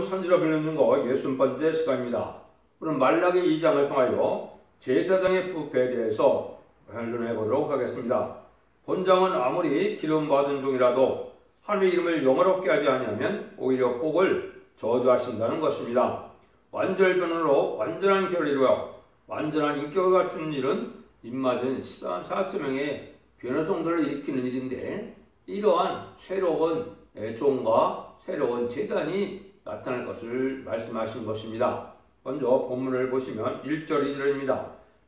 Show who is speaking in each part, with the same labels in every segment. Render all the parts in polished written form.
Speaker 1: 선지로 빌는 증거 60번째 시간입니다. 오늘 말라기 2장을 통하여 제사장의 부패에 대해서 변론해 보도록 하겠습니다. 본장은 아무리 기름 받은 종이라도 하나님의 이름을 영화롭게 하지 아니하면 오히려 복을 저주하신다는 것입니다. 완전변으로 완전한 결을 이루어 완전한 인격을 갖춘 일은 입맞은 14.0의 변호성들을 일으키는 일인데, 이러한 새로운 종과 새로운 제단이 나타날 것을 말씀하신 것입니다. 먼저 본문을 보시면 1절 2절입니다.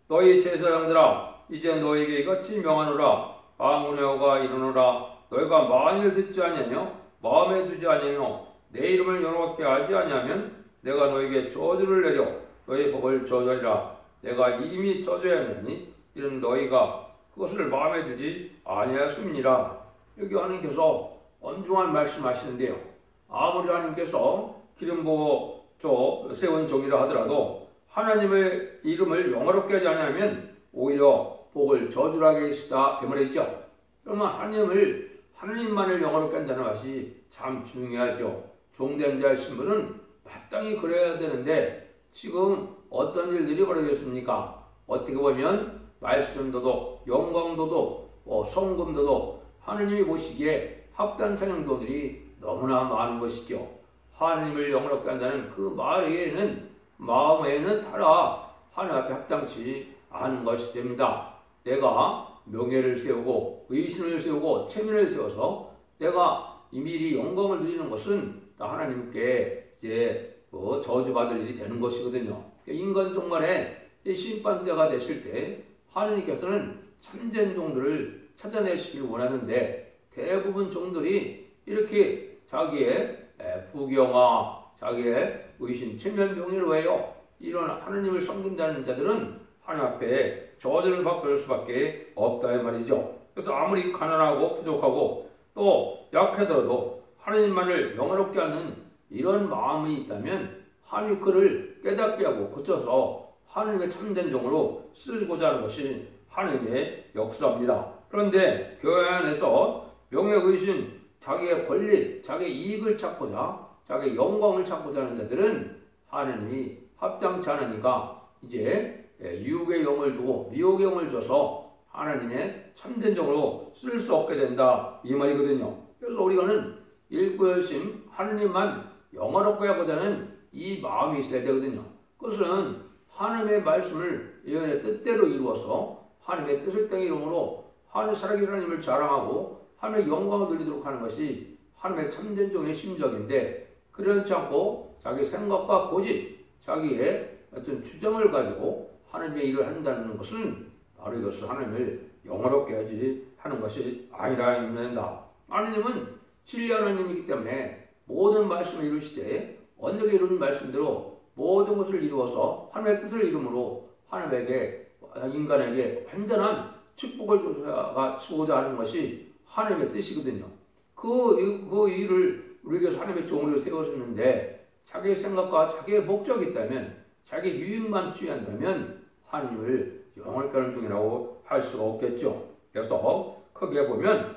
Speaker 1: 너희 제사장들아, 이제 너희에게 이같이 명하노라. 방언여호가 이르노라. 너희가 만일 듣지 아니하며 마음에 두지 아니하며 내 이름을 영화롭게 하지 아니하면 내가 너희에게 저주를 내려 너희 복을 저주하리라. 내가 이미 저주하였느니 이는 너희가 그것을 마음에 두지 아니하였음이니라. 여기 하나님께서 엄중한 말씀하시는데요. 아무리 하나님께서 기름 부어 세운 종이라 하더라도 하나님의 이름을 영화롭게 하지 않으면 오히려 복을 저주하게 하시다, 그 말이죠. 그러면 하나님만을 영화롭게 한다는 것이 참 중요하죠. 종된 자의 신분은 마땅히 그래야 되는데 지금 어떤 일들이 벌어졌습니까? 어떻게 보면 말씀도도 영광도도 성금도도 하느님이 보시기에 합단 찬양도들이 너무나 많은 것이죠. 하나님을 영화롭게 한다는 그 말에는 마음에는 따라 하나님 앞에 합당치 않은 것이 됩니다. 내가 명예를 세우고 의신을 세우고 체면을 세워서 내가 미리 영광을 드리는 것은 다 하나님께 이제 저주받을 일이 되는 것이거든요. 인간 종말에 심판 때가 되실 때 하나님께서는 참된 종들을 찾아내시길 원하는데, 대부분 종들이 이렇게 자기의 부경화, 자기의 의심, 체면, 명예를 위하여 이런 하나님을 섬긴다는 자들은 하나님 앞에 저주를 받을 수밖에 없다 이 말이죠. 그래서 아무리 가난하고 부족하고 또 약하더라도 하나님만을 영화롭게 하는 이런 마음이 있다면 하나님이 그를 깨닫게 하고 고쳐서 하나님의 참된 종으로 쓰고자 하는 것이 하나님의 역사입니다. 그런데 교회 안에서 명예의신, 자기의 권리, 자기의 이익을 찾고자, 자기의 영광을 찾고자 하는 자들은 하나님이 합당치 않으니까 이제 유혹의 영을 주고 미혹의 영을 줘서 하나님의 참된 종으로 쓸 수 없게 된다 이 말이거든요. 그래서 우리가는 일구열심 하나님만 영화롭게 하고자 하는 이 마음이 있어야 되거든요. 그것은 하나님의 말씀을 예언의 뜻대로 이루어서 하나님의 뜻을 땅에 이름으로 하나님 살아계신 하나님을 자랑하고 하나님의 영광을 누리도록 하는 것이 하나님의 참된 종의 심정인데, 그렇지 않고 자기 생각과 고집, 자기의 어떤 주장을 가지고 하나님의 일을 한다는 것은 바로 이것을 하나님을 영화롭게 하지 하는 것이 아니라 입는다. 하나님은 진리 하나님이기 때문에 모든 말씀을 이루시되 언약에 이루는 말씀대로 모든 것을 이루어서 하나님의 뜻을 이름으로 하나님에게, 인간에게 완전한 축복을 주고자 하는 것이 하나님의 뜻이거든요. 그 일을 우리에게서 하나님의 종으로 세우셨는데 자기의 생각과 자기의 목적이 있다면, 자기 유익만 취한다면 하나님을 영화롭게 하는 종이라고 할 수가 없겠죠. 그래서 크게 보면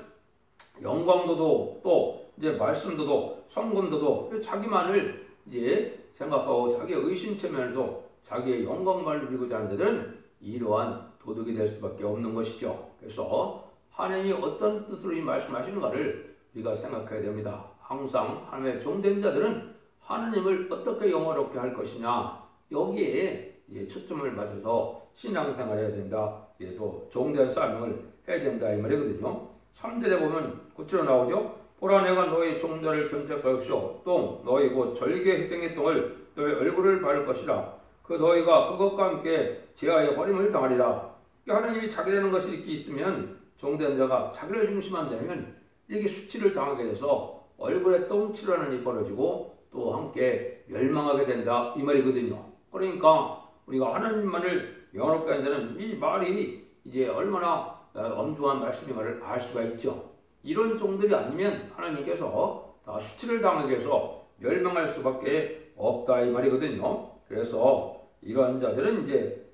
Speaker 1: 영광도도 또 이제 말씀도도 성금도도 자기만을 이제 생각하고 자기의 의심체면에도 자기의 영광만을 누리고자 하는 자들은 이러한 도덕이 될 수밖에 없는 것이죠. 그래서 하나님이 어떤 뜻으로 이 말씀하시는가를 우리가 생각해야 됩니다. 항상 하나님의 종된 자들은 하나님을 어떻게 영화롭게 할 것이냐, 여기에 이제 초점을 맞춰서 신앙생활을 해야 된다. 또 종된 사명을 해야 된다 이 말이거든요. 3절에 보면 구체로 나오죠. 보라, 내가 너희 종들을 견책할 것이요 똥 너희 곧 절개 회생의 똥을 너희 얼굴을 바를 것이라. 그 너희가 그것과 함께 제하여 버림을 당하리라. 하나님이 자기라는 것이 이렇게 있으면 종된 자가 자기를 중심한다면 이렇게 수치를 당하게 돼서 얼굴에 똥칠하는 일이 벌어지고 또 함께 멸망하게 된다 이 말이거든요. 그러니까 우리가 하나님만을 영화롭게 한다는 이 말이 이제 얼마나 엄중한 말씀인가를 알 수가 있죠. 이런 종들이 아니면 하나님께서 다 수치를 당하게 해서 멸망할 수밖에 없다 이 말이거든요. 그래서 이런 자들은 이제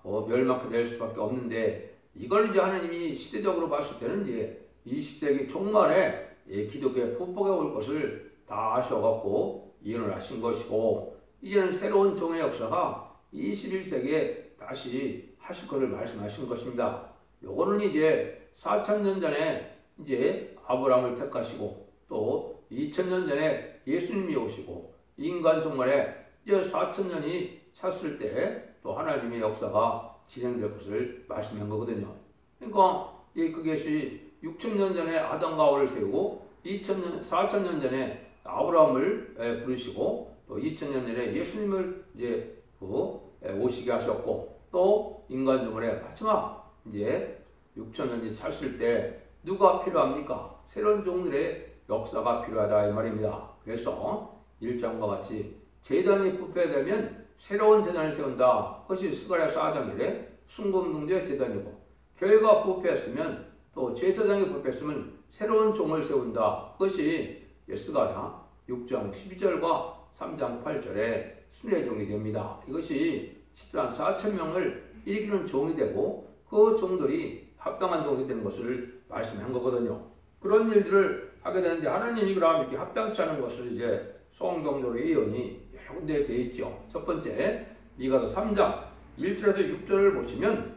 Speaker 1: 멸망하게 될 수밖에 없는데, 이걸 이제 하나님이 시대적으로 봤을 때는 이제 20세기 종말에 기독교의 풍파가 올 것을 다 아셔갖고 이혼을 하신 것이고 이제는 새로운 종의 역사가 21세기에 다시 하실 것을 말씀하신 것입니다. 요거는 이제 4,000년 전에 이제 아브라함을 택하시고 또 2,000년 전에 예수님이 오시고 인간 종말에 이제 4,000년이 찼을 때 또 하나님의 역사가 진행될 것을 말씀한 거거든요. 그러니까 그것이 6,000년 전에 아담과 하와를 세우고 4,000년 전에 아브라함을 부르시고 또 2,000년 전에 예수님을 이제 오시게 하셨고 또 인간 종말에 마지막 이제 6,000년이 찼을 때 누가 필요합니까? 새로운 종들의 역사가 필요하다 이 말입니다. 그래서 1장과 같이 제단이 부패되면 새로운 제단을 세운다. 그것이 스가랴 4장이래 순금동제 제단이고 교회가 부패했으면 또 제사장이 부패했으면 새로운 종을 세운다. 그것이 스가랴 6장 12절과 3장 8절에 순회 종이 됩니다. 이것이 집단 4,000명을 일으키는 종이 되고 그 종들이 합당한 종이 되는 것을 말씀한 거거든요. 그런 일들을 하게 되는데 하나님이 그럼 이렇게 합당치 않은 것을 이제 성경적으로 예언이 여러 군데에 되어 있죠. 첫 번째 미가서 3장 1절에서 6절을 보시면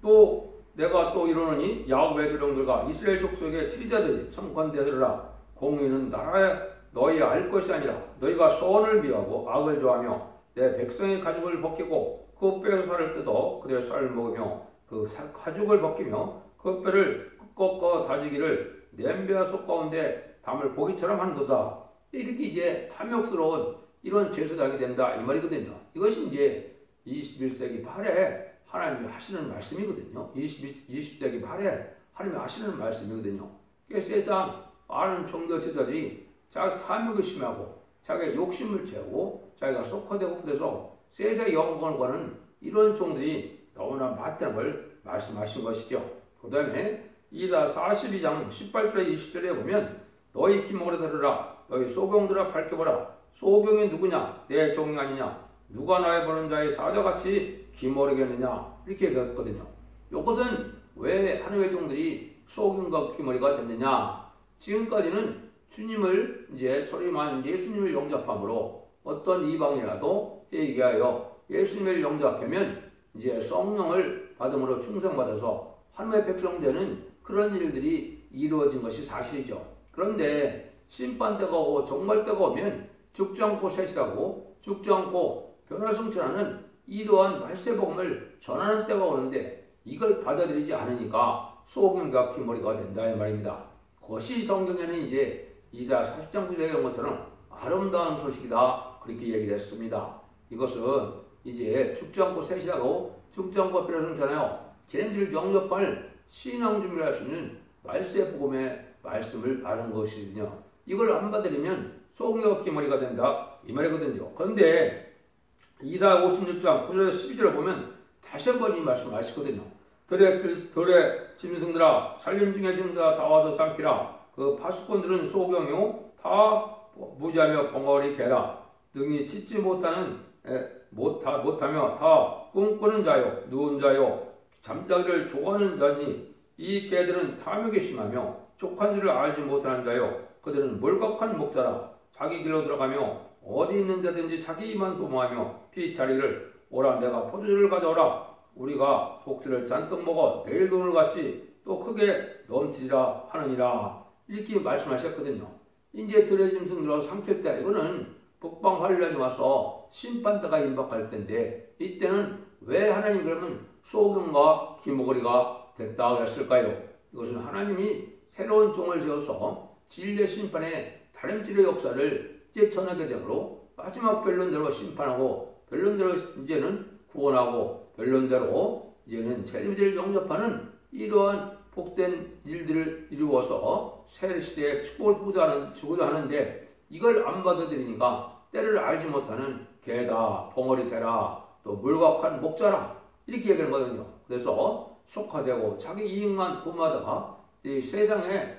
Speaker 1: 또 내가 또 이르노니 야곱의 조령들과 이스라엘 족속의 치리자들이 청컨대 들으라. 공의는 나라에 너희 알 것이 아니라 너희가 소원을 미워하고 악을 좋아하며 내 백성의 가죽을 벗기고 그 뼈에서 살을 뜯어 그들의 쌀을 먹으며 그 가죽을 벗기며 그 뼈를 꺾어 다지기를 냄비와 속 가운데 담을 고기처럼 하는도다. 이렇게 이제 탐욕스러운 이런 제사장이 된다 이 말이거든요. 이것이 이제 21세기 말에 하나님이 하시는 말씀이거든요. 20세기 말에 하나님이 하시는 말씀이거든요. 세상 많은 종교 지도자들이 자기 탐욕이 심하고 자기의 욕심을 채우고 자기가 속화되고 그래서 세상의 영광을 구하는 이런 종들이 너무나 많다는 걸 말씀하신 것이죠. 그 다음에 이사 42장 18절에 20절에 보면 너희 기목으로 들으라. 너희 소경들아 밝혀보라. 소경이 누구냐? 내 종이 아니냐? 누가 나의 보는 자의 사자같이 기모르겠느냐? 이렇게 얘기했거든요. 이것은 왜 하나님의 종들이 소경과 기머리가 됐느냐? 지금까지는 주님을 이제 소리만 예수님을 영접함으로 어떤 이방이라도 얘기하여 예수님을 영접하면 이제 성령을 받음으로 충성받아서 하나님의 백성 되는 그런 일들이 이루어진 것이 사실이죠. 그런데 심판 때가 오고 종말 때가 오면 죽지 않고 셋이라고 죽지 않고 변화성천하는 이러한 말세복음을 전하는 때가 오는데 이걸 받아들이지 않으니까 소경과 기머리가 된다 이 말입니다. 그것이 성경에는 이제 이사 40장 9절에 온 것처럼 아름다운 소식이다 그렇게 얘기를 했습니다. 이것은 이제 죽지 않고 셋이라고 죽지 않고 변화성천하여 쟤네들 영접할 신앙 준비를 할 수 있는 말세복음의 말씀을 아는 것이거든요. 이걸 안 받으려면 소경과 기머리가 된다 이 말이거든요. 그런데 이사 56장 9절에서 12절을 보면 다시 한번 이 말씀을 하시거든요. 들의 짐승들아 살림 중에 짐승들아 다 와서 삼키라. 그 파수꾼들은 소경이요 다 무지하며 벙어리 개라. 능히 찢지 못하며 다 꿈꾸는 자요 누운 자요 잠자기를 좋아하는 자니 이 개들은 탐욕이 심하며 족한 줄을 알지 못하는 자요 그들은 몰각한 목자라. 자기 길로 들어가며 어디 있는 자든지 자기 이만 도모하며 피차리를 오라 내가 포도주를 가져오라. 우리가 독주를 잔뜩 먹어 내일 돈을 갖지 또 크게 넘치리라 하느니라. 이렇게 말씀하셨거든요. 이제 들의 짐승들로 삼킬 때 이거는 북방 환란이 와서 심판대가 임박할 때인데 이때는 왜 하나님 그러면 소경과 기모거리가 됐다 그랬을까요? 이것은 하나님이 새로운 종을 세워서 진리의 심판의 다림질의 역사를 이제 전하게 되므로 마지막 변론대로 심판하고 변론대로 이제는 구원하고 변론대로 이제는 재림제를 영접하는 이러한 복된 일들을 이루어서 새 시대의 축복을 주고자 하는데 이걸 안 받아들이니까 때를 알지 못하는 개다, 벙어리 개라, 또 물각한 목자라 이렇게 얘기하는 거거든요. 그래서 속화되고 자기 이익만 도모하다가 이 세상에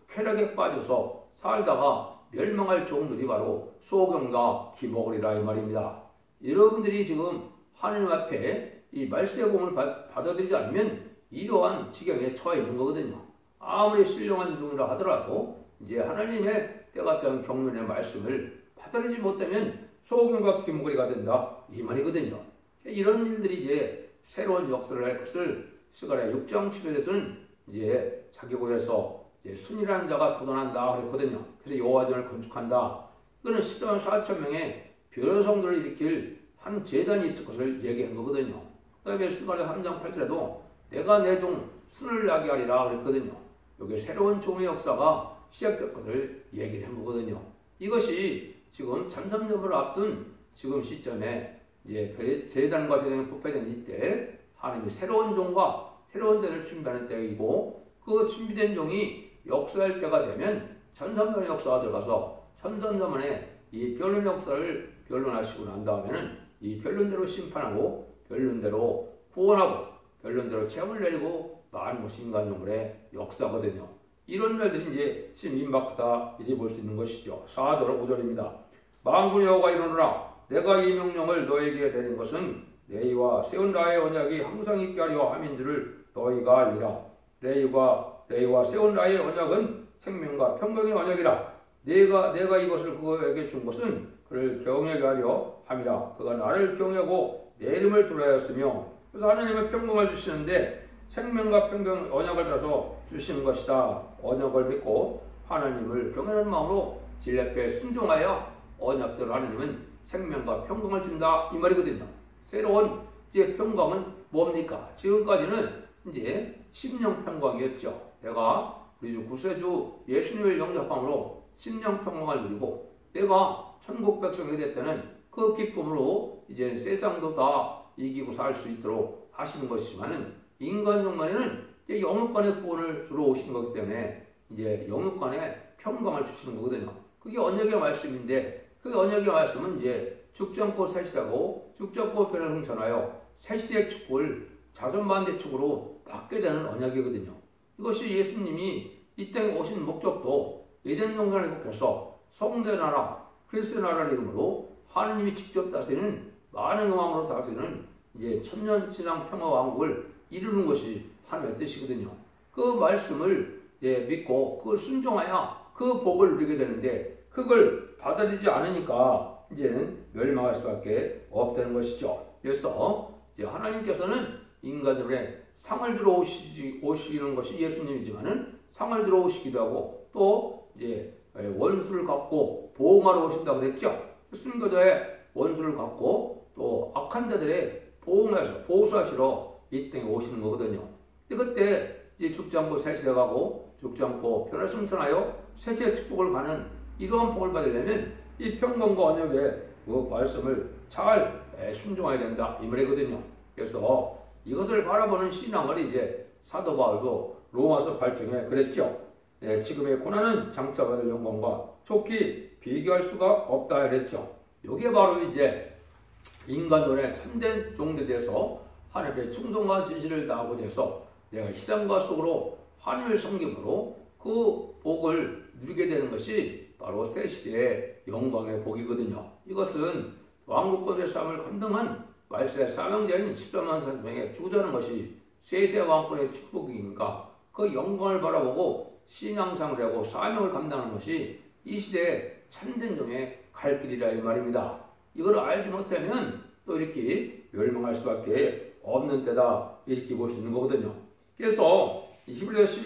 Speaker 1: 쾌락에 빠져서 살다가 멸망할 종들이 바로 소경과 기모거리라 이 말입니다. 여러분들이 지금 하나님 앞에 이 말세복음을 받아들이지 않으면 이러한 지경에 처해 있는 거거든요. 아무리 신령한 종이라 하더라도 이제 하나님의 때같지 않은 경륜의 말씀을 받아들이지 못하면 소금과 기목걸이가 된다 이 말이거든요. 이런 일들이 이제 새로운 역사를 할 것을 스가랴 6장 10절에서는 이제 자기고에서 순이라는 자가 도전한다 그랬거든요. 그래서 여호와전을 건축한다. 이거는 14만 4천 명의 변호성들을 일으킬 한 재단이 있을 것을 얘기한 거거든요. 그 다음에 스가랴 3장 8절에도 내가 내 종 순을 나게 하리라 그랬거든요. 여기 새로운 종의 역사가 시작될 것을 얘기를 한 거거든요. 이것이 지금 참선여부를 앞둔 지금 시점에 이제 재단과 재단이 부패된 이때 하나님이 새로운 종과 새로운 재단을 준비하는 때이고 그 준비된 종이 역사할 때가 되면 천선만의 역사가 들어가서 천선만의 이 변론 역사를 변론하시고 난 다음에는 이 변론대로 심판하고 변론대로 구원하고 변론대로 책을 내리고 많은 것이 인간용물의 역사거든요. 이런 날들이 이제 심임박하다 이리 볼 수 있는 것이죠. 4절 5절입니다. 만군의 여호와가 이르노라 내가 이 명령을 너에게 내린 것은 레위와 세운 나의 언약이 항상 있게 하려 함인 줄을 너희가 알리라. 레위와 세운 나의 언약은 생명과 평강의 언약이라. 내가 이것을 그에게 준 것은 그를 경외하게 하려 함이라. 그가 나를 경외하고 내 이름을 두려워하였으며 그래서 하나님은 평강을 주시는데 생명과 평강 언약을 따라서 주시는 것이다. 언약을 믿고 하나님을 경외하는 마음으로 진리앞에 순종하여 언약대로 하나님은 생명과 평강을 준다 이 말이거든요. 새로운 이제 평강은 뭡니까? 지금까지는 이제 심령 평강이었죠. 내가 우리 주 구세주 예수님을 영접함으로 심령 평강을 누리고 내가 천국 백성이 됐다는 그 기쁨으로 이제 세상도 다 이기고 살 수 있도록 하시는 것이지만은 인간 종말에는 이제 영육간의 구원을 주러 오시는 거기 때문에 이제 영육간의 평강을 주시는 거거든요. 그게 언약의 말씀인데 그 언약의 말씀은 이제 죽지 않고 사시다고 죽지 않고 변화를 전하여 새시대의 축복을 자손만대축으로 받게 되는 언약이거든요. 이것이 예수님이 이 땅에 오신 목적도 에덴 동산을 회복해서 성도의 나라, 그리스도의 나라를 이름으로 하나님이 직접 다스리는 많은 영광으로 다스리는 이제 천년 신앙 평화 왕국을 이루는 것이 하나님의 뜻이거든요. 그 말씀을 믿고 그걸 순종하여 그 복을 누리게 되는데 그걸 받아들이지 않으니까 이제는 멸망할 수밖에 없다는 것이죠. 그래서 이제 하나님께서는 인간들의 상을 주러 오시는 것이 예수님이지만은 상을 주러 오시기도 하고 또 이제 원수를 갖고 보응하러 오신다고 그랬죠. 순교자의 원수를 갖고 또 악한 자들의 보호하시러 이 땅에 오시는 거거든요. 근데 그때 이제 죽지 않고 살세 가고 죽지 않고 변화 승천하여 세세의 축복을 가는 이러한 복을 받으려면 이 평강과 언약의 그 말씀을 잘 순종해야 된다 이 말이거든요. 그래서 이것을 바라보는 신앙을 이제 사도 바울도 로마서 8장에 그랬죠. 지금의 고난은 장차 받을 영광과 좋게 비교할 수가 없다 그랬죠. 이게 바로 이제 인간론의 참된 종들에 대해서 하나님의 충성과 진실을 다하고 돼서 내가 희생과 속으로 하나님을 섬김으로 그 복을 누리게 되는 것이 바로 새 시대의 영광의 복이거든요. 이것은 왕국권의 삶을 감당한 말세의 사명자인 14만 4천명에 주도하는 것이 세세 왕권의 축복이니까 그 영광을 바라보고 신앙생활을 하고 사명을 감당하는 것이 이 시대의 참된 종의 갈 길이라 이 말입니다. 이걸 알지 못하면 또 이렇게 멸망할 수밖에 없는 때다 이렇게 볼 수 있는 거거든요. 그래서 히브리서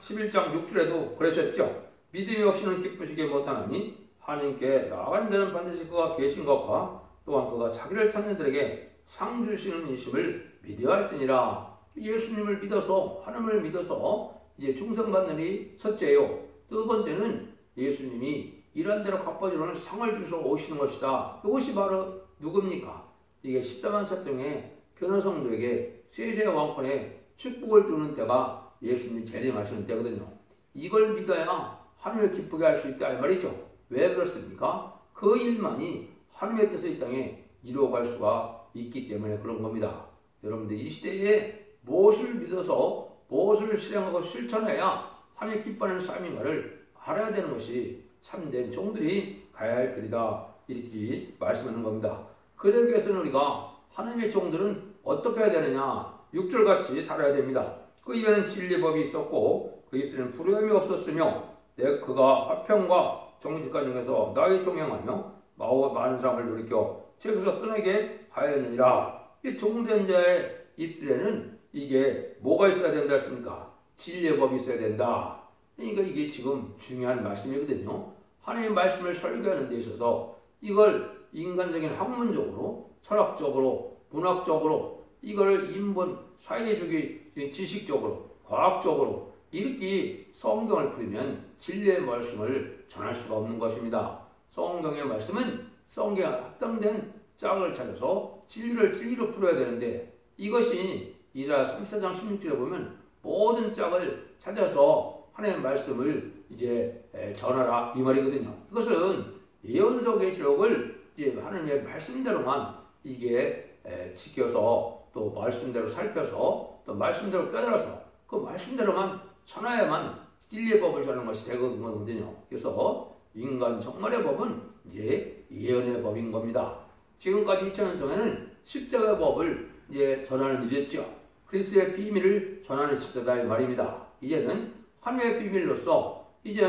Speaker 1: 11장 6절에도 그러셨죠. 믿음이 없이는 기쁘시게 못하나니 하나님께 나아가는 데는 반드시 그가 계신 것과 또한 그가 자기를 찾는 이들에게 상 주시는 이심을 믿어야 할지니라. 예수님을 믿어서 하나님을 믿어서 이제 충성받는 일이 첫째요. 두 번째는 예수님이 이런 대로 갚아주는 상을 주셔 오시는 것이다. 이것이 바로 누굽니까? 이게 14만 4천의 변호성도에게 세세 왕권의 축복을 주는 때가 예수님이 재림하시는 때거든요. 이걸 믿어야 하나님을 기쁘게 할 수 있다 이 말이죠. 왜 그렇습니까? 그 일만이 하나님의 뜻을 이 땅에 이루어갈 수가 있기 때문에 그런 겁니다. 여러분들 이 시대에 무엇을 믿어서 무엇을 실행하고 실천해야 하나님 기뻐하는 삶인가를 알아야 되는 것이 참된 종들이 가야 할 길이다 이렇게 말씀하는 겁니다. 그러기 위해서는 우리가 하나님의 종들은 어떻게 해야 되느냐 6절같이 살아야 됩니다. 그 입에는 진리법이 있었고 그 입술에는 불효함이 없었으며 그가 화평과 정직한 중에서 나의 동행하며 많은 사람을 돌이켜 죄에서 떠나게 하였느니라. 이 종된 자의 입들에는 이게 뭐가 있어야 된다 했습니까? 진리의 법이 있어야 된다. 그러니까 이게 지금 중요한 말씀이거든요. 하나님의 말씀을 설교하는 데 있어서 이걸 인간적인 학문적으로, 철학적으로, 문학적으로, 이걸 인본, 사회주의, 지식적으로, 과학적으로 이렇게 성경을 풀면 진리의 말씀을 전할 수가 없는 것입니다. 성경의 말씀은 성경에 합당된 짝을 찾아서 진리로 풀어야 되는데 이것이 이사야 34장 16절에 보면 모든 짝을 찾아서 하나님의 말씀을 이제 전하라 이 말이거든요. 이것은 예언서 계시록을 이제 하나님의 말씀대로만 이게 지켜서 또 말씀대로 살펴서 또 말씀대로 깨달아서 그 말씀대로만 전하야만 진리의 법을 전하는 것이 되거든요. 그래서 인간 정말의 법은 이제 예언의 법인 겁니다. 지금까지 2000년 동안은 십자가의 법을 이제 전하는 일이었죠. 그리스도의 비밀을 전하는 시대다 이 말입니다. 이제는 하나님의 비밀로서 이제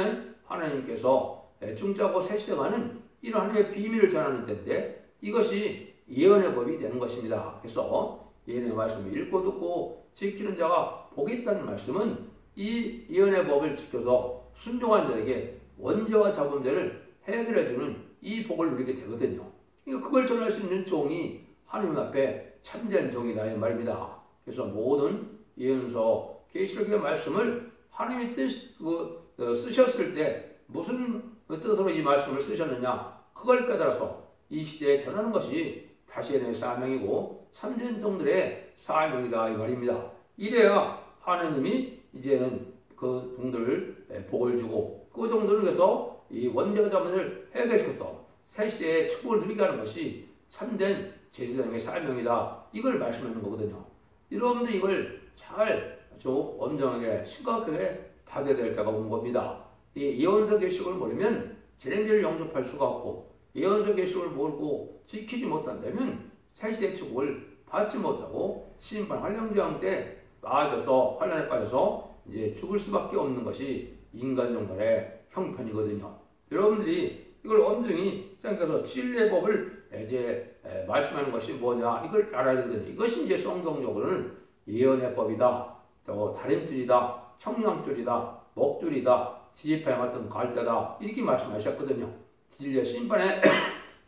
Speaker 1: 하나님께서 중자고 새 시대가는 이런 하나님의 비밀을 전하는 때인데 이것이 예언의 법이 되는 것입니다. 그래서 예언의 말씀을 읽고 듣고 지키는 자가 복이 있다는 말씀은 이 예언의 법을 지켜서 순종한 자에게 원죄와 자범죄를 해결해주는 이 복을 누리게 되거든요. 그러니까 그걸 전할 수 있는 종이 하나님 앞에 참된 종이다 이 말입니다. 그래서 모든 예언서 계시록의 말씀을 하나님이 쓰셨을 때 무슨 뜻으로 이 말씀을 쓰셨느냐 그걸 깨달아서 이 시대에 전하는 것이 다시의 사명이고 참된 종들의 사명이다 이 말입니다. 이래야 하나님이 이제는 그 종들을 복을 주고 그 종들을 위해서 이 원죄와 자본을 해결시켜서 새 시대의 축복을 누리게 하는 것이 참된 제사장의 사명이다. 이걸 말씀하는 거거든요. 여러분들 이걸 잘 아주 엄정하게 심각하게 받아야 될 때가 온 겁니다. 이 예언서 계시록을 모르면 재림절을 영접할 수가 없고 예언서 계시록을 모르고 지키지 못한다면 새 시대의 축복을 받지 못하고 심판 환영제왕 때 빠져서 환란에 빠져서 이제 죽을 수밖에 없는 것이 인간 종말의 형편이거든요. 여러분들이 이걸 엄중히 생각해서 진리의 법을 이제 말씀하는 것이 뭐냐 이걸 알아야 되거든요. 이것이 이제 성경적으로는 예언의 법이다, 또 다림줄이다, 청량줄이다, 목줄이다, 지지파에 같은 갈대다 이렇게 말씀하셨거든요. 진리의 심판에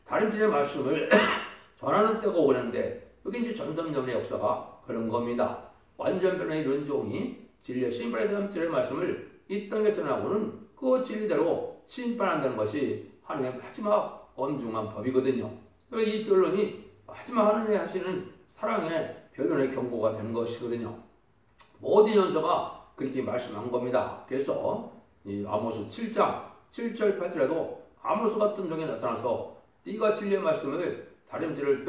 Speaker 1: 다림줄의 말씀을 전하는 때가 오는데 여기 이제 전선전의 역사가 그런 겁니다. 완전 변화의 론종이 진리의 심판에 대한 진리의 말씀을 이 땅에 전하고는 그 진리대로 심판한다는 것이 하나님의 마지막 엄중한 법이거든요. 이 변론이 마지막 하나님이 하시는 사랑의 변론의 경고가 되는 것이거든요. 모든 연서가 그렇게 말씀한 겁니다. 그래서 이 아모스 7장 7절 8절에도 아모스 같은 종이 나타나서 네가 진리의 말씀을 다림질을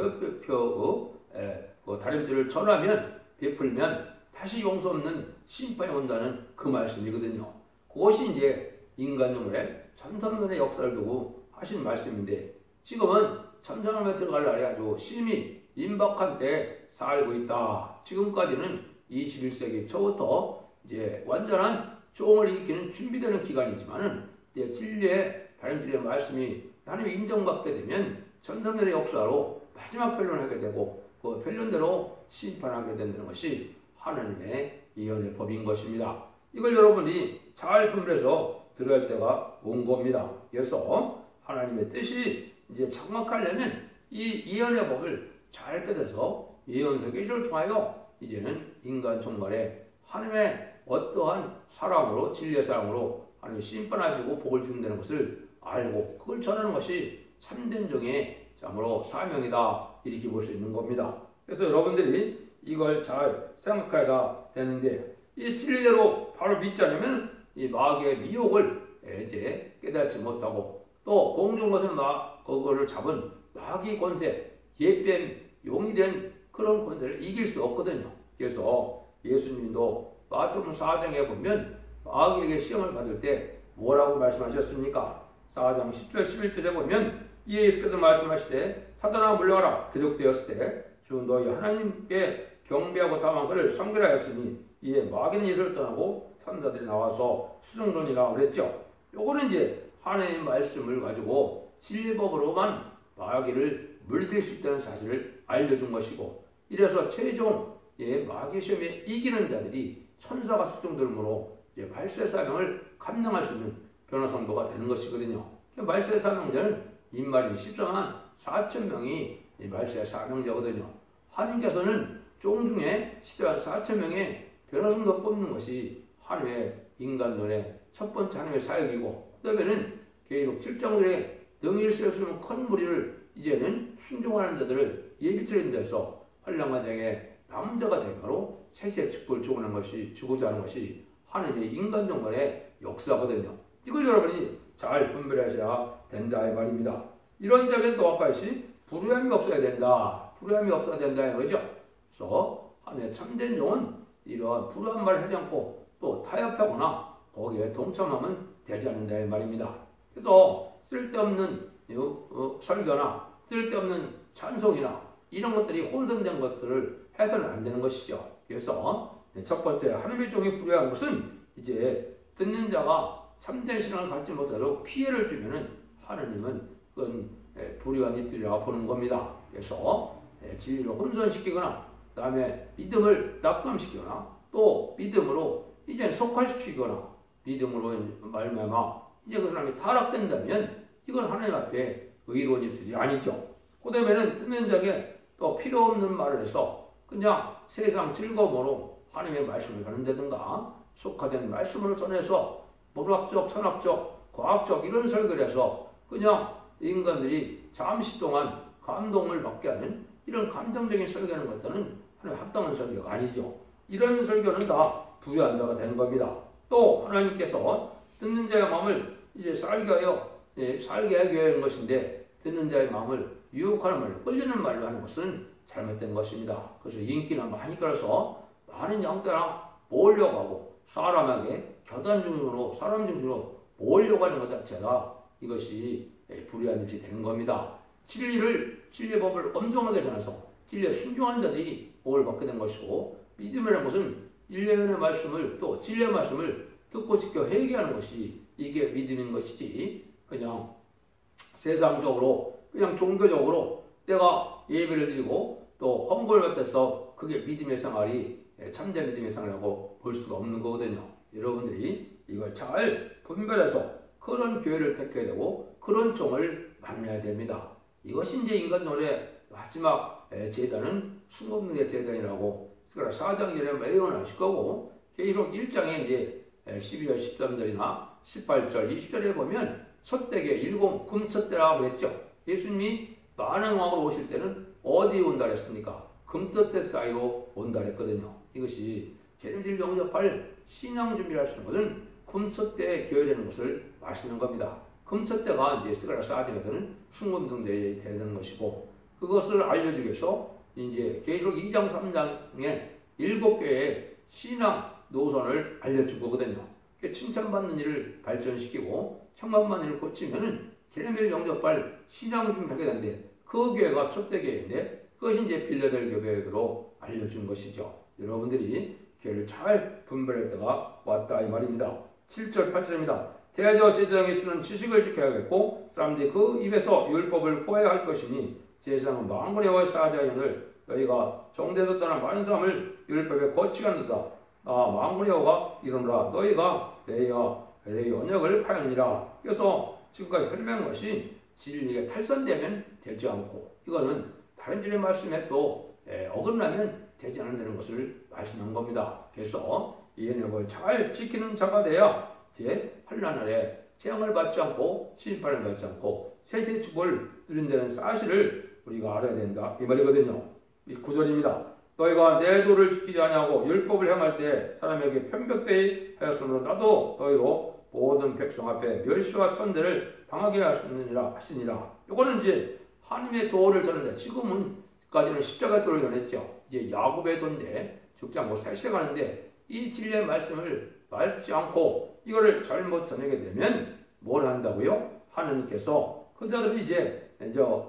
Speaker 1: 다림질을 전하면 베풀면 다시 용서 없는 심판이 온다는 그 말씀이거든요. 그것이 이제 인간용의 참선론의 역사를 두고 하신 말씀인데 지금은 참선론에 들어갈 날이 아주 심히 임박한 때 살고 있다. 지금까지는 21세기 초부터 이제 완전한 종을 일으키는 준비되는 기간이지만은 이제 진리의 다림질의 말씀이 하나님이 인정받게 되면 참선론의 역사로 마지막 변론을 하게 되고 그 변론대로 심판하게 된다는 것이 하나님의 예언의 법인 것입니다. 이걸 여러분이 잘 분별해서 들어야 할 때가 온 겁니다. 그래서 하나님의 뜻이 이제 장막하려면 이 예언의 법을 잘 깨달아서 예언서 계시를 통하여 이제는 인간 종말에 하나님의 어떠한 사랑으로 진리의 사랑으로 하나님이 심판하시고 복을 준다는 것을 알고 그걸 전하는 것이 참된 종의 참으로 사명이다 이렇게 볼 수 있는 겁니다. 그래서 여러분들이 이걸 잘 생각해야 되는데 이 진리대로 바로 믿지 않으면 이 마귀의 미혹을 이제 깨닫지 못하고 또 공중 것은 그거를 잡은 마귀 권세 예뱀 용이 된 그런 권세를 이길 수 없거든요. 그래서 예수님도 마태복음 4장에 보면 마귀에게 시험을 받을 때 뭐라고 말씀하셨습니까? 4장 10절 11절에 보면 예수께서 말씀하시되 사단아 물러가라 기록되었을 때 주 너희 하나님께 경배하고 다만 그를 섬기라 하였으니 이에 마귀는 이를 떠나고 천사들이 나와서 수정론이라 그랬죠. 요거는 이제 하나님의 말씀을 가지고 진리법으로만 마귀를 물리칠 수 있다는 사실을 알려준 것이고, 이래서 최종 마귀 시험에 이기는 자들이 천사가 수종들므로 말세 사명을 감당할 수 있는 변화성도가 되는 것이거든요. 말세 사명자는 인말이 14만 4천 명이 말세 사명자거든요. 하나님께서는 종중에 14만 4천 명의 변화성도 뽑는 것이 하나님의 인간론의 첫 번째 하나님의 사역이고, 그 다음에는 계속 7장들의 능일수에 쓰는 큰 무리를 이제는 순종하는 자들을 예비처리인 데서 환란과 장에 남은 자가 되므로 세세 축복을 주고자 하는 것이 하나님의 인간정권의 역사거든요. 이걸 여러분이 잘 분별하셔야 된다 이 말입니다. 이런 자에는 또 아까 했듯이 불의함이 없어야 된다. 불의함이 없어야 된다 이거죠. 그래서 하나님의 참된 종은 이러한 불의한 말을 하지 않고 또 타협하거나 거기에 동참하면 되지 않는다 이 말입니다. 그래서 쓸데없는 설교나 쓸데없는 찬송이나 이런 것들이 혼선된 것들을 해서는 안 되는 것이죠. 그래서 첫 번째 하나님의 종이 불의한 것은 이제 듣는 자가 참된 신앙을 갖지 못하도록 피해를 주면은 하나님은 그건 불의한 일들이라고 보는 겁니다. 그래서 진리를 혼선시키거나 그다음에 믿음을 낙담시키거나 또 믿음으로 이제 속화시키거나 믿음으로 말미암아 이제 그 사람이 타락된다면 이건 하나님 앞에 의로운 일들이 아니죠. 그 다음에는 듣는 자에게 또 필요 없는 말을 해서 그냥 세상 즐거움으로 하나님의 말씀을 전한다든가 속화된 말씀으로 전해서 문학적, 철학적, 과학적 이런 설교를 해서 그냥 인간들이 잠시 동안 감동을 받게 하는 이런 감정적인 설교하는 것들은 하나님 합당한 설교가 아니죠. 이런 설교는 다 부유한 자가 되는 겁니다. 또 하나님께서 듣는 자의 마음을 이제 살게 하게 하는 것인데 듣는 자의 마음을 유혹하는 말로 끌리는 말로 하는 것은 잘못된 것입니다. 그래서 인기나 많이 끌어서 많은 양떼나 모으려고 하고 사람에게 사람 중심으로 모으려고 하는 것 자체가 이것이 불의한 일이 되는 겁니다. 진리법을 엄정하게 전해서 진리에 순종한 자들이 복을 받게 된 것이고, 믿음이라는 것은 일련의 말씀을 또 진리의 말씀을 듣고 지켜 회개하는 것이 이게 믿음인 것이지, 그냥 세상적으로 그냥 종교적으로 내가 예배를 드리고 또 헌금을 받아서 그게 믿음의 생활이 참된 믿음의 생활이라고 볼 수가 없는 거거든요. 여러분들이 이걸 잘 분별해서 그런 교회를 택해야 되고 그런 종을 만나야 됩니다. 이것이 이제 인간론의 마지막 제단은 순금능의 제단이라고 스가랴 4장 전에 예언하실 거고, 계시록 1장에 이제 12절 13절이나 18절 20절에 보면 첫대계 일곱 금첫대라고 그랬죠. 예수님이 많은 왕으로 오실 때는 어디 온다 그랬습니까? 금첫대 사이로 온다 그랬거든요. 이것이 재림질 영접할 신앙 준비를 할 수 있는 것은 금첫대에 교회되는 것을 말씀하는 겁니다. 금첫대가 이제 스가랴 4장에서는 순금등대에 되는 것이고, 그것을 알려주기 위해서 이제 계시록 2장 3장에 7개의 신앙 노선을 알려준 거거든요. 칭찬받는 일을 발전시키고 청만받는 일을 고치면은 재림을 영접할 신앙을 좀 하게 되는데, 그 교회가 첫대 교회인데 그것이 이제 빌라델 교회로 알려준 것이죠. 여러분들이 교회를 잘 분별할 때가 왔다 이 말입니다. 7절 8절입니다. 대저 제사장이 주는 지식을 지켜야겠고 사람들이 그 입에서 율법을 포해할 것이니 제사장은 만군의 여호와의 사자연을 너희가 정대에서 떠난 많은 사람을 율법에 거치간도다. 만군의 여호와가 이르노라 너희가 레이 언약을 파하니라. 그래서 지금까지 설명한 것이 진리가 탈선되면 되지 않고, 이거는 다른 진리의 말씀에 또 어긋나면 되지 않는다는 것을 말씀한 겁니다. 그래서 이 언약을 잘 지키는 자가 돼야 제 환난 날에 재앙을 받지 않고 심판을 받지 않고 세세 축복을 누린다는 사실을 우리가 알아야 된다 이 말이거든요. 이 9절입니다. 너희가 내 도를 지키지 아니하고 율법을 행할 때 사람에게 편벽되이 하였으므로 나도 너희로 모든 백성 앞에 멸시와 천대를 당하게 하시니라. 이거는 이제 하나님의 도를 전하는데, 지금까지는 십자가 도를 전했죠. 이제 야곱의 도인데 죽지 않고 살생하는데, 이 진리의 말씀을 밟지 않고 이거를 잘못 전하게 되면 뭘 한다고요? 하나님께서 그 자들이 이제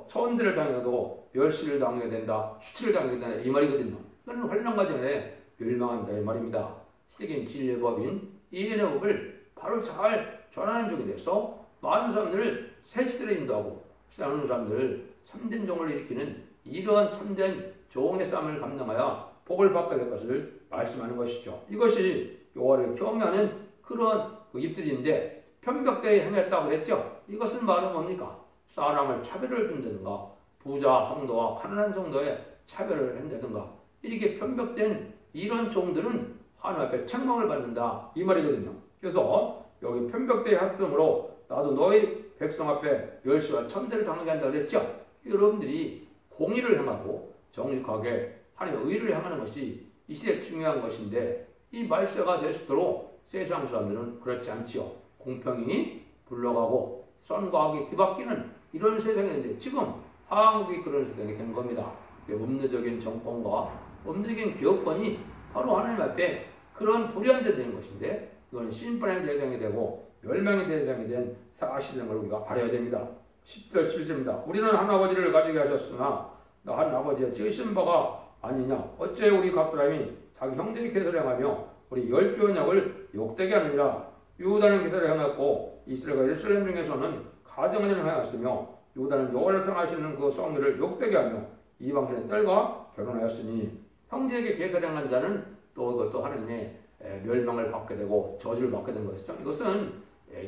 Speaker 1: 천대를 당해도 멸시를 당하게 된다, 수치를 당하게 된다 이 말이거든요. 이거는 환난과 전에 멸망한다 이 말입니다. 세계인 진리의 법인 이해의 법을 바로 잘 전하는 중이 돼서 많은 사람들을 새 시대로 인도하고 신앙하는 사람들 참된 종을 일으키는 이러한 참된 종의 싸움을 감당하여 복을 받게 될 것을 말씀하는 것이죠. 이것이 여호와를 경외하는 그런 그 입들인데 편벽대에 행했다고 그랬죠. 이것은 말은 뭡니까? 사람을 차별을 준다든가 부자 성도와 가난한 성도에 차별을 한다든가 이렇게 편벽된 이런 종들은 하나님 앞에 책망을 받는다 이 말이거든요. 그래서 여기 편벽대의 합성으로 나도 너희 백성 앞에 멸시와 천대를 당하게 한다 그랬죠. 여러분들이 공의를 행하고 정직하게 하나님의 의를 행하는 것이 이 시대에 중요한 것인데 이 말세가 될 수 있도록 세상 사람들은 그렇지 않지요. 공평이 불러가고 선과 악이 뒤바뀌는 이런 세상인데 지금 한국이 그런 세상이 된 겁니다. 음료적인 정권과 음료적인 기업권이 바로 하나님 앞에 그런 불의한 데 된 것인데 이건 심판의 대상이 되고 멸망의 대상이 된 사실인 걸 우리가 알아야 됩니다. 10절 11절입니다. 우리는 한 아버지를 가지게 하셨으나 한 아버지가 지으신 바가 아니냐. 어째 우리 각 사람이 자기 형제의 계사를 행하며 우리 열주 언약을 욕되게 하느니라. 유다는 계사를 행했고 이스라엘과 예루살렘 중에서는 가정을 행하였으며 유다는 여호와를 사랑하시는 그 성들을 욕되게 하며 이방신의 딸과 결혼하였으니 형제에게 계사를 행한 자는 또 이것도 하나님의 멸망을 받게 되고 저주를 받게 된 것이죠. 이것은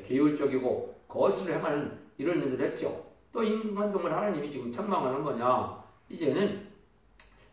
Speaker 1: 계율적이고 거짓을 행하는 이런 일을 했죠. 또 인간종을 하나님이 지금 책망하는 거냐. 이제는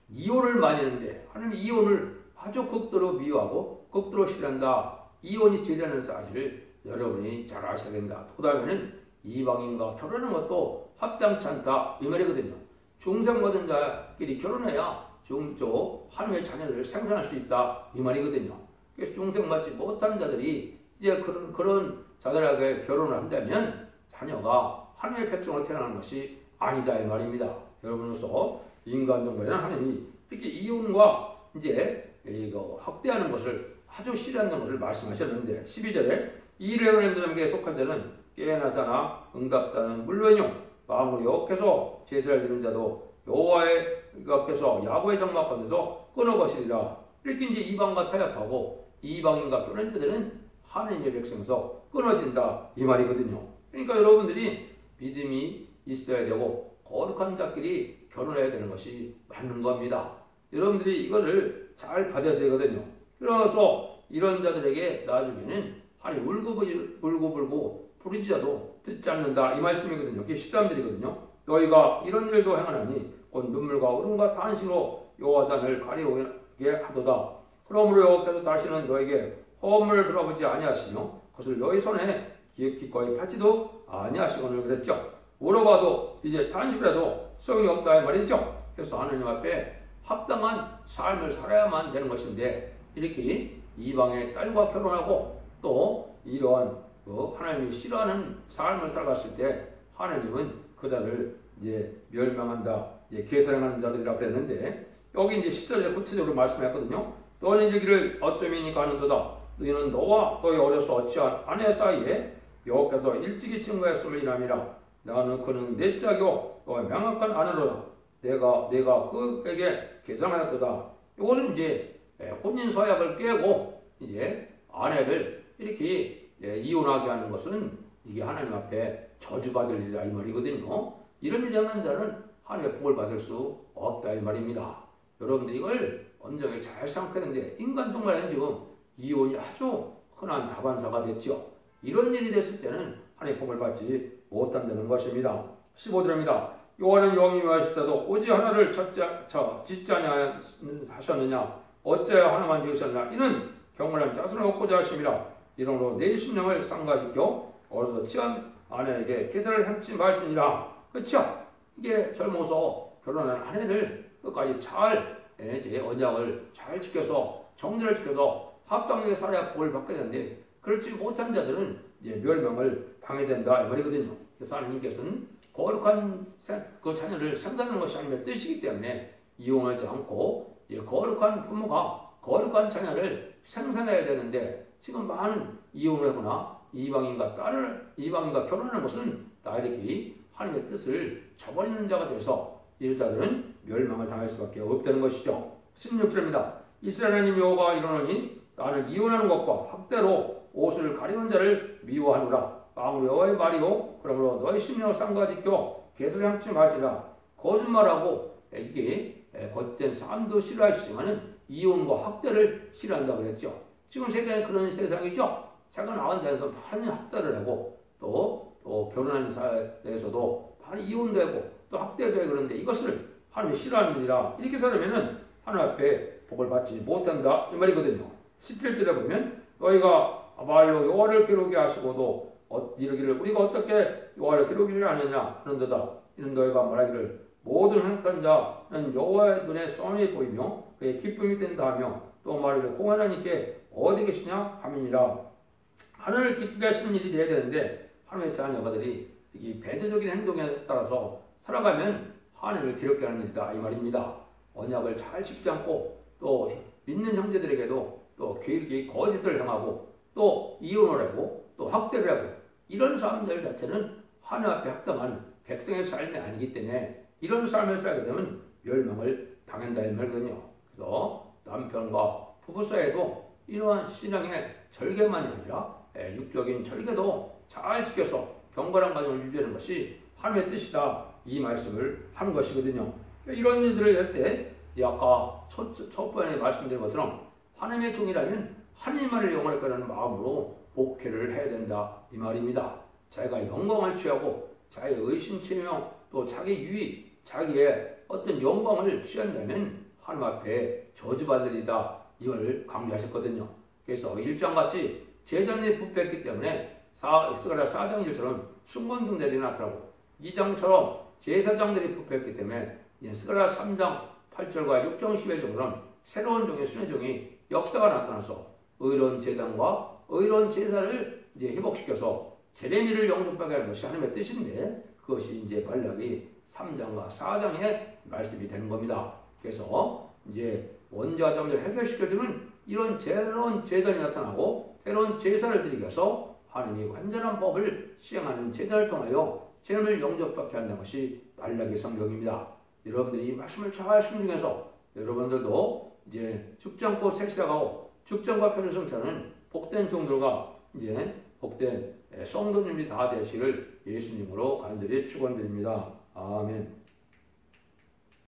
Speaker 1: 이혼을 많이 했는데 하나님 이혼을 아주 극도로 미워하고 극도로 싫어한다. 이혼이 죄라는 사실을 여러분이 잘 아셔야 된다. 그 다음에는 이방인과 결혼하는 것도 합당치 않다 이 말이거든요. 중생받은 자끼리 결혼해야 중쪽 하나님의 자녀를 생산할 수 있다 이 말이거든요. 그래서 중생받지 못한 자들이 이제 그런 자들에게 결혼을 한다면 자녀가 하나님의 백성으로 태어나는 것이 아니다 이 말입니다. 여러분으로서 인간 정부에는 하나님이 특히 이혼과 이제 이거 학대하는 것을 아주 싫어하는 것을 말씀하셨는데 12절에 이를 행하는 자에게 속한 자는 깨나 자나 응답자는 물론이요 마음으로 여호와께서 제사를 드리는 자도 여호와의 앞에서 야고의 장막하면서 끊어버리리라. 이렇게 이제 이방과 타협하고 이방인과 결혼한 자들은 하나님의 백성에서 끊어진다 이 말이거든요. 그러니까 여러분들이 믿음이 있어야 되고 거룩한 자끼리 결혼해야 되는 것이 맞는 겁니다. 여러분들이 이거를 잘 받아야 되거든요. 그래서 이런 자들에게 나중에는 하나님 울고불고 부르짖어도 듣지 않는다 이 말씀이거든요. 그게 13절이거든요. 너희가 이런 일도 행하나니 곧 눈물과 울음과 탄식으로 여호와단을 가리우게 하도다. 그러므로 여호와께서 다시는 너에게 허물을 돌아보지 아니하시며 그것을 너희 손에 기꺼이 받지도 아니하시거늘 그랬죠. 울어봐도 이제 탄식이라도 소용이 없다 이 말이죠. 그래서 하나님 앞에 합당한 삶을 살아야만 되는 것인데 이렇게 이방의 딸과 결혼하고 또 이러한 하나님이 싫어하는 삶을 살아갔을 때 하나님은 그들을 이제 멸망한다. 이제 계산하는 자들이라고 그랬는데 여기 이제 10절에 구체적으로 말씀했거든요. 너는 이르기를 어쩌미니까 하는도다. 너희는 너와 너희 어려서 어찌한 아내 사이에 여호와께서 일찍이 증거했음을 인함이라. 나는 그는 내 짝이요 너의 명확한 아내로다. 내가 그에게 계산하였도다. 이거는 이제 혼인 서약을 깨고 이제 아내를 이렇게 이혼하게 하는 것은 이게 하나님 앞에 저주받을 일이다 이 말이거든요. 이런 일을 하는 자는 하나님의 복을 받을 수 없다 이 말입니다. 여러분들 이걸 엄정히 잘 생각해야 되는데 인간 정말에는 지금 이혼이 아주 흔한 다반사가 됐죠. 이런 일이 됐을 때는 하나님의 복을 받지 못한다는 것입니다. 15절입니다. 여호와는 영이 하실자도 오직 하나를 짓지 아니하셨느냐. 어째 하나만 지으셨느냐. 이는 경건한 자손을 얻고자 하심이라. 이러므로 내 심령을 상가시켜 어려서 취한 아내에게 계사를 행치 말지니라. 그렇죠? 이게 젊어서 결혼한 아내를 끝까지 잘 이제 언약을 잘 지켜서 정제를 지켜서 합당하게 살아야 복을 받게 되는데 그렇지 못한 자들은 이제 멸망을 당해야 된다 이 말이거든요. 그래서 하나님께서는 거룩한 그 자녀를 생산하는 것이 하나님의 뜻이기 때문에 이용하지 않고 이제 거룩한 부모가 거룩한 자녀를 생산해야 되는데 지금 많은 이혼을 하거나 이방인과 결혼하는 것은 다 이렇게 하나님의 뜻을 저버리는 자가 돼서 이런 자들은 멸망을 당할 수밖에 없다는 것이죠. 16절입니다. 이스라엘 하나님 여호와가 이르노니 나는 이혼하는 것과 학대로 옷을 가리는 자를 미워하노라. 마음으로 여호와의 말이요 그러므로 너희 심령을 상가지켜 개소리 함지 말지라. 거짓말하고 이게 겉된 삶도 싫어하시지만은 이혼과 학대를 싫어한다고 그랬죠. 지금 세상에 그런 세상이죠. 자기가 낳은 자에서 많이 학대를 하고 또 결혼한 사회에서도 많이 이혼도 하고 또 학대도 하고 그런데 이것을 하나님이 싫어합니다. 이렇게 살면은 하나님 앞에 복을 받지 못한다 이 말이거든요. 17절에 보면 너희가 말로 여호와를 기록게 하시고도 이르기를 우리가 어떻게 여호와를 기록하지 않느냐 하는도다. 이는 너희가 말하기를 모든 행복한 자는 여호와의 눈에 썸이 보이며 그의 기쁨이 된다 하며 또 말하기를 공하나님께 어디 계시냐 하면이라. 하나님을 기쁘게 하시는 일이 돼야 되는데 하나님의 자녀들이 이 배도적인 행동에 따라서 살아가면 하나님을 기록게 하는 일이다 이 말입니다. 언약을 잘 지키지 않고 또 믿는 형제들에게도 또 거짓을 행하고 또 이혼을 하고 또 학대를 하고 이런 사람들 자체는 하나님 앞에 합당한 백성의 삶이 아니기 때문에 이런 삶을 살게 되면 멸망을 당한다 이 말이거든요. 그래서 남편과 부부 사이에도 이러한 신앙의 절개만이 아니라 육적인 절개도 잘 지켜서 경건한 가정을 유지하는 것이 하나님의 뜻이다 이 말씀을 한 것이거든요. 이런 일들을 할 때 아까 첫 번에 말씀드린 것처럼 하나님의 종이라면 하나님만을 영원할 거라는 마음으로 목회를 해야 된다 이 말입니다. 자기가 영광을 취하고 자기의 의심체명 또 자기 유익 자기의 어떤 영광을 취한다면 하나님 앞에 저주받으리다 이걸 강조하셨거든요. 그래서 1장같이 제자들이 부패했기 때문에 스가랴 4장 1처럼 순건등들이 나타나고 2장처럼 제사장들이 부패했기 때문에 스가랴 3장 8절과 6장 11절처럼 새로운 종의 순회종이 역사가 나타나서 의로운 제단과 의로운 제사를 이제 회복시켜서 제레미를 영접하게 하는 것이 하나님의 뜻인데 그것이 이제 말라기 3장과 4장의 말씀이 되는 겁니다. 그래서 이제 원죄와 자문을 해결시켜주는 이런 새로운 제단이 나타나고 새로운 제사를 드리기 위해서 하나님이 완전한 법을 시행하는 제단을 통하여 죄를 영접받게 한다는 것이 말라기 성경입니다. 여러분들이 이 말씀을 잘 순종해서 여러분들도 이제 죽지 않고 색시라가고 죽지 않고 편의성차는 복된 종들과 이제 복된 성도님이 다 되시기를 예수님으로 간절히 축원드립니다. 아멘.